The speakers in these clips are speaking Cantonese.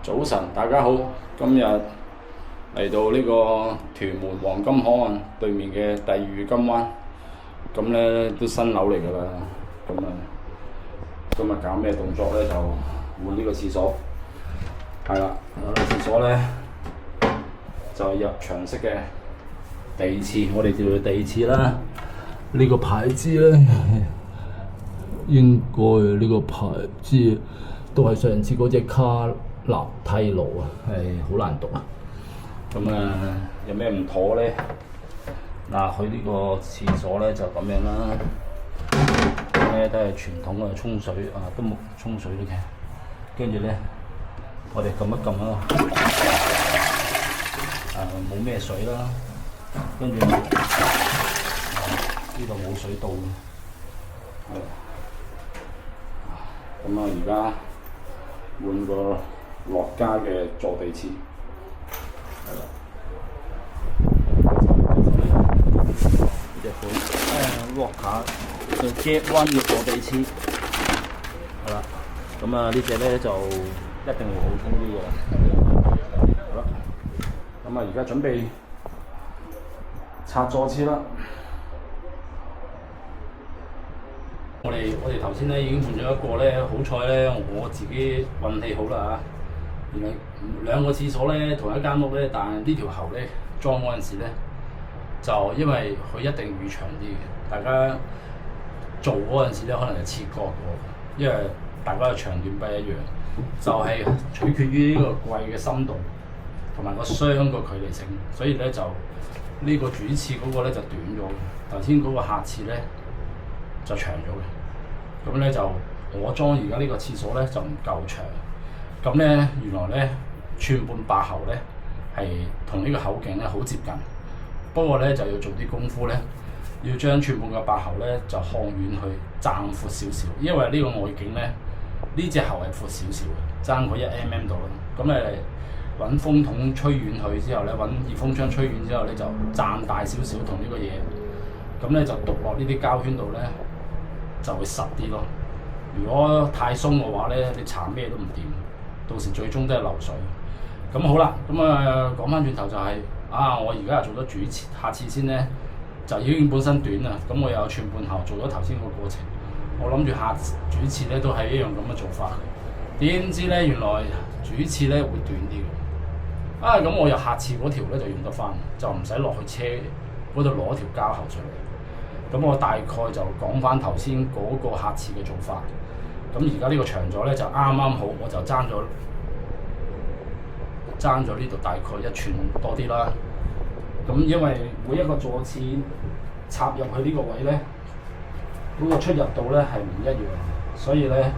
早晨，大家好。今日嚟到呢個屯門黃金海岸對面嘅第二金灣，咁咧都新樓嚟㗎啦。咁啊，今日搞咩動作咧？就換呢個廁所。係啦，廁所咧就入牆式嘅地廁，我哋叫做地廁啦。呢個牌子咧，應該呢個牌子都係上次嗰隻卡納蒂路啊，係好難讀啊。咁有咩唔妥咧？嗱，佢呢個廁所咧就咁樣啦。咁咧都係傳統嘅沖水啊，都冇沖水嘅。跟住咧，我哋撳一撳啦，冇咩水啦。跟住呢度冇水道嘅。咁而家換個樂家嘅坐地廁，係啦，呢隻款樂家嘅 Jet One 嘅坐地廁，係啦，呢隻咧就一定會好風啲嘅啦。好啦，而家準備拆座廁啦。我哋頭先咧已經換咗一個咧，好彩咧我自己運氣好啦嚇。原來兩個廁所咧同一間屋咧，但係呢條喉咧裝嗰陣時咧，就因為佢一定預長啲嘅，大家做嗰陣時咧可能係切割嘅，因為大家嘅長短不一樣，就係取決於呢個櫃嘅深度同埋個箱個距離性，所以咧就呢個主廁嗰個咧就短咗，頭先嗰個客廁咧就長咗嘅。咁咧就我裝而家呢個廁所咧就唔夠長，咁咧原來咧寸半八喉咧係同呢個口徑咧好接近，不過咧就要做啲功夫咧，要將寸半嘅八喉咧就向遠去爭闊少少，因為呢個外徑咧呢隻喉係闊少少嘅，爭佢1mm 度啦。咁揾風筒吹遠佢之後咧，揾熱風槍吹遠之後咧就爭大少少同呢個嘢，咁咧就篤落呢啲膠圈度咧，就會實啲咯。如果太鬆嘅話咧，你搽咩都唔掂，到時最終都係漏水。咁好啦，講翻轉頭就係、我而家又做咗主廁，下次先咧就已經本身短啦。咁我又有寸半喉做咗頭先個過程，我諗住下主廁咧都係一樣咁嘅做法。點知咧原來主廁咧會短啲嘅。咁我又下廁嗰條咧就用得翻，就唔使落去車嗰度攞條膠喉上嚟。咁我大概就講翻頭先嗰個客廁嘅做法。咁而家呢個長座咧就啱啱好，我就爭咗呢度大概1寸多啲啦。咁因為每一個座廁插入去呢個位咧，嗰個出入度咧係唔一樣，所以咧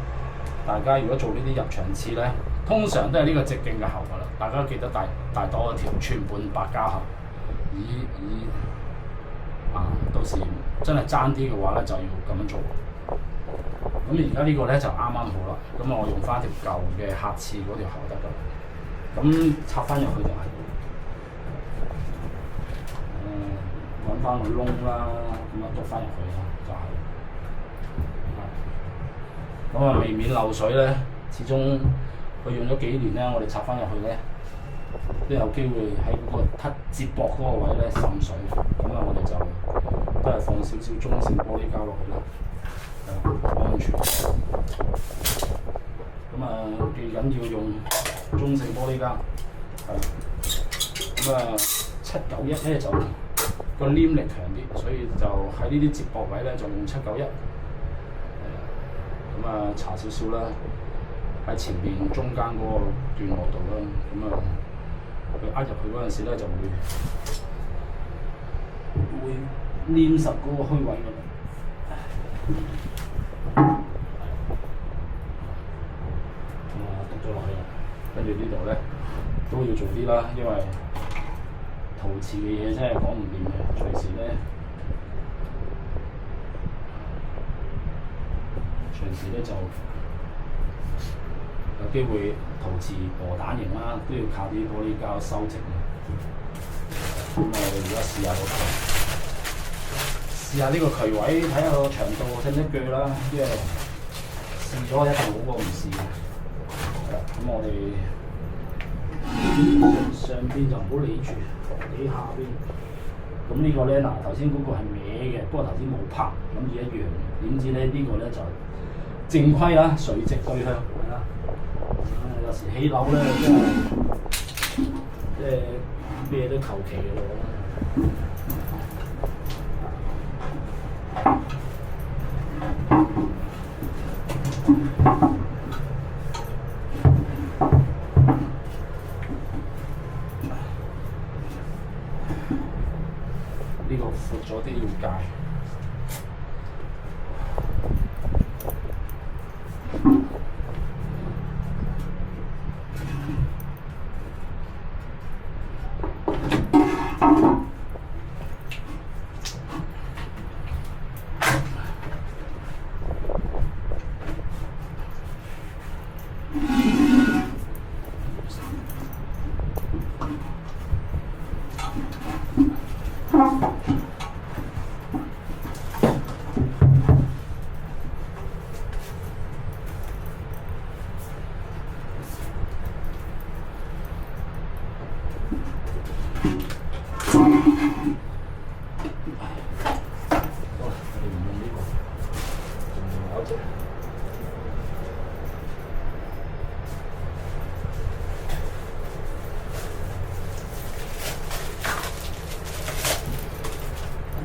大家如果做呢啲入牆廁咧，通常都係呢個直徑嘅喉噶啦。大家記得大多條寸半八加喉，到時真係爭啲嘅話咧，就要咁樣做。咁而家呢個咧就啱啱好啦。咁我用翻條舊嘅客廁嗰條喉得㗎啦。咁插翻入去就係、揾翻個窿啦，咁樣篤翻入去啦，就係、避免漏水咧。始終佢用咗幾年咧，我哋插翻入去咧，都有機會喺嗰個接駁嗰個位咧滲水。咁我哋就都係放少少中性玻璃膠落去啦，安全。記緊要用中性玻璃膠，791咧就個黏力強啲，所以就喺呢啲接駁位咧就用791。搽少少啦，喺前邊中間嗰個段落度啦，佢壓入去嗰陣時咧就會黏實嗰個虛位㗎啦。篤咗落去啦，跟住呢度咧都要做啲啦，因為陶瓷嘅嘢真係講唔掂嘅，隨時就有機會陶瓷鵝蛋型啦，都要靠啲玻璃膠修整。我哋而家試下呢個渠位，睇下個長度使唔使鋸啦，因為試咗一定好過唔試。咁我哋上邊就唔好理住，理下邊。咁呢個咧嗱，頭先嗰個係歪嘅，不過頭先冇拍，諗住一樣嘅。點知咧呢個咧就正規啦，垂直對向係啦。有時起樓咧真係即係咩都求其嘅咯。呢個闊咗啲要戒。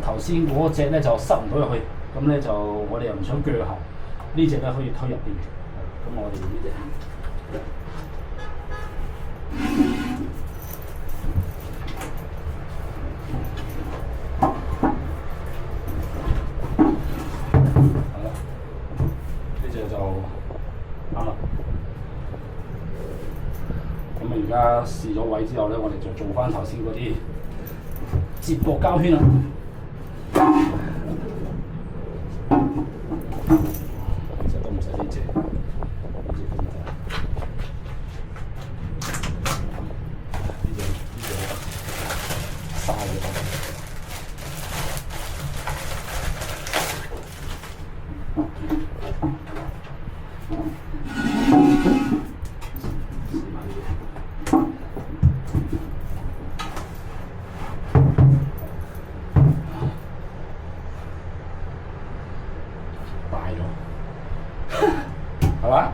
頭先嗰隻咧就塞唔到入去，咁咧就我哋又唔想鋸喉，呢隻咧可以推入邊。咁我哋呢隻。而家試咗位之後咧，我哋就做翻頭先嗰啲接駁膠圈啦。其實都唔使呢隻，呢隻咁大。呢隻嘥咗。係嘛？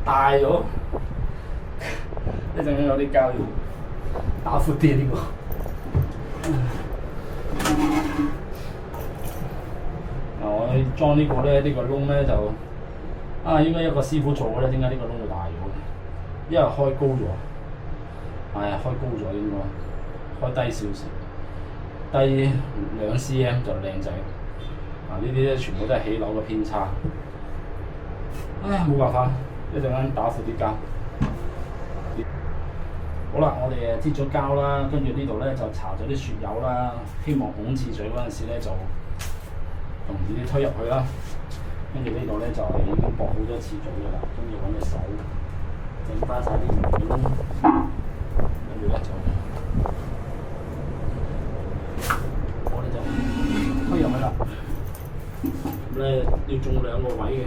大咗，一陣間有啲膠要打闊啲呢個。我裝呢個咧，呢個窿咧就應該一個師傅做嘅咧，點解呢個窿會大咗嘅？因為開高咗，開高咗應該，開低少少，低2 cm 就靚仔。呢啲咧全部都係起樓嘅偏差。冇辦法，一陣間打闊啲膠。好啦，我哋擠咗膠啦，跟住呢度咧就搽咗啲雪油啦，希望拱次嘴嗰陣時咧就容易啲推入去啦。跟住呢度咧就已經駁好咗次嘴㗎啦，跟住揾隻手整翻晒啲面，跟住咧就我哋就推入去啦。咁咧要中2個位嘅。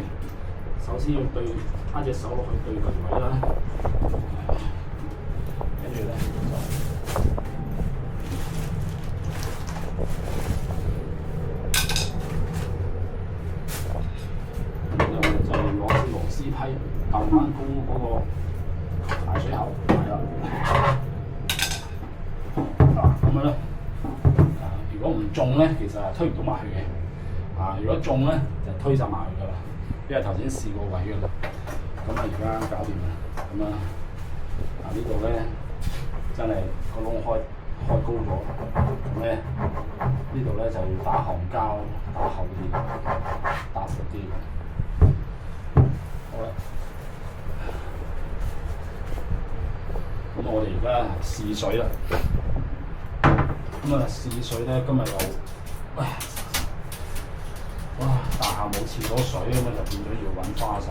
首先要對一隻手落去對位啦，跟住咧就攞支螺絲批揼翻高嗰個排水口，係啦。咁樣咧，如果唔中咧，其實係推唔到埋去嘅。如果中咧，就推晒埋去㗎啦。因為頭先試過位㗎啦，咁而家搞掂啦，咁呢度咧真係個窿開高咗，咁咧呢度咧就要打行膠，打厚啲，打闊啲。好啦，咁我哋而家試水啦，試水咧今日又大廈冇廁所水咁就變咗要揾花灑。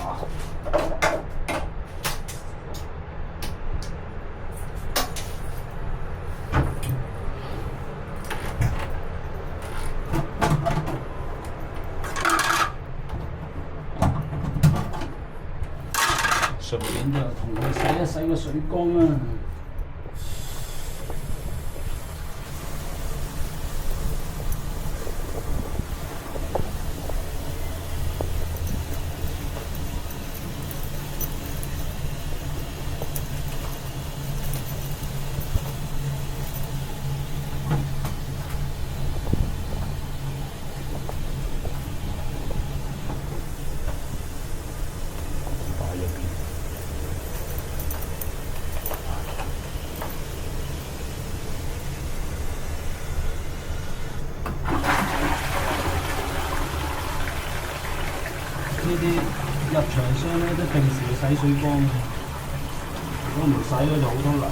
上面嘅同佢洗一洗個水缸啊！呢啲入場箱咧都平時洗水缸嘅，如果唔洗咧就好多泥。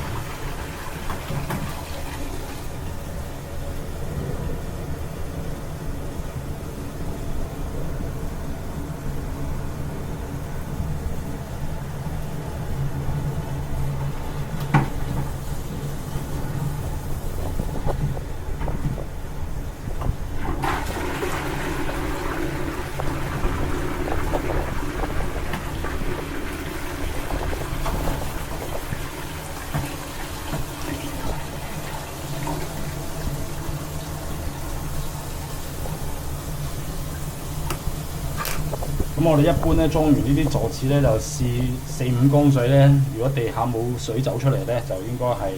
咁我哋一般咧裝完呢啲座廁咧，就試4-5缸水咧。如果地下冇水走出嚟咧，就應該係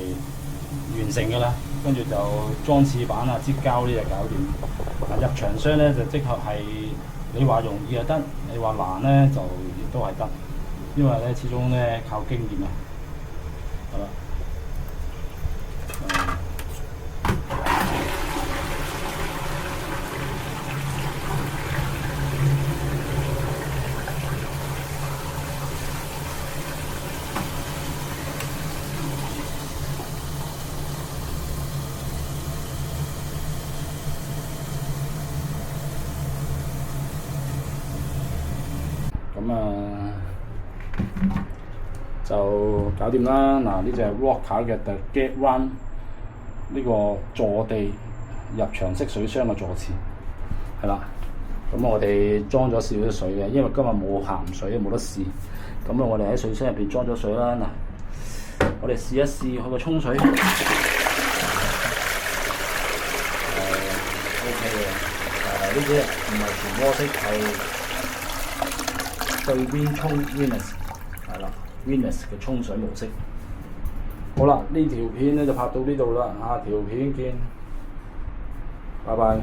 完成㗎啦。跟住就裝廁板啊、擠膠呢就搞掂。入場箱咧就即係你話容易就得，你話難咧就亦都係得，因為咧始終咧靠經驗啊。好啦。咁就搞掂啦！嗱，呢隻 Roka 嘅 The Get One 呢個坐地入場式水箱嘅座廁係啦。咁我哋裝咗少少水嘅，因為今日冇鹹水，冇得試。咁我哋喺水箱入邊裝咗水啦。嗱，我哋試一試佢個沖水，OK 嘅。呢啲唔係全鍋式，係對邊沖 Venus 係啦 ，Venus 嘅沖水模式。好啦，呢條片咧就拍到呢度啦，下條片見，拜拜。